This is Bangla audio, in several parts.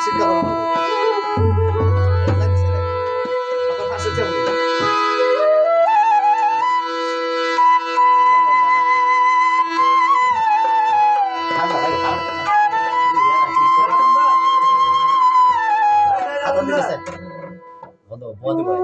শিক্ষা করানো তখন ফাঁসে চেয়ে ঠান্ডা লাগে বন্ধ বন্ধ করে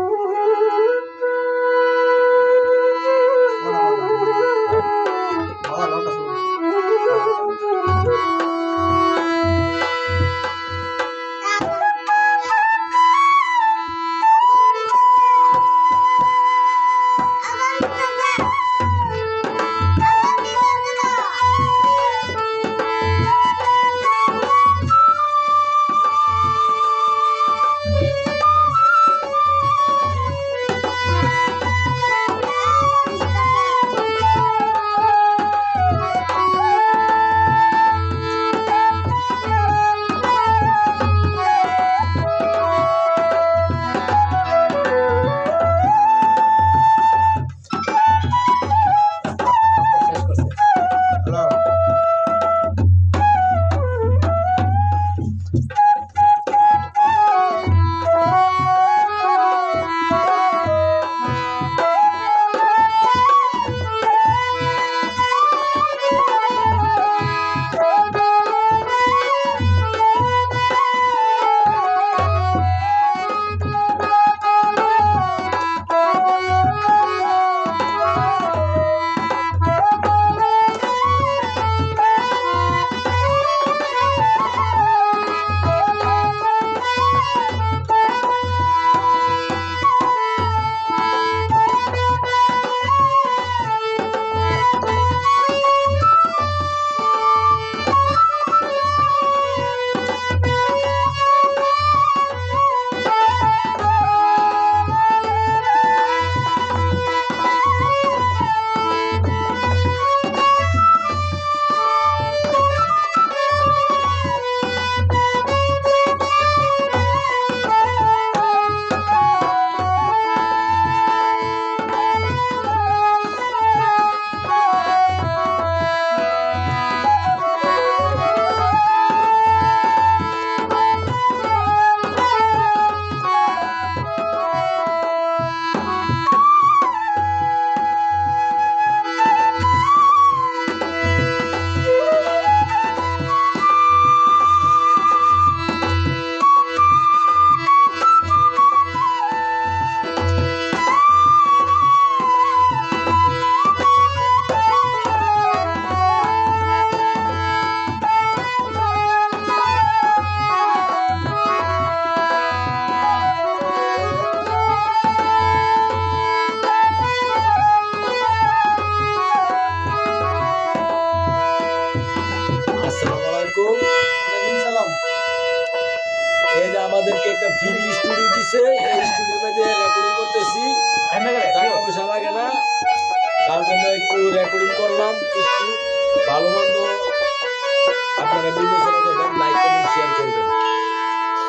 আমাদেরকে একটা ফ্রি স্টুডিও দিছে এই স্টুডিওর মধ্যে রেকর্ডিং করতেছি টাকা পয়সা লাগে না তার জন্য একটু রেকর্ডিং করলাম একটু ভালো মন্দ আপনারা বিবেচনা করবেন লাইক কমেন্ট শেয়ার করবেন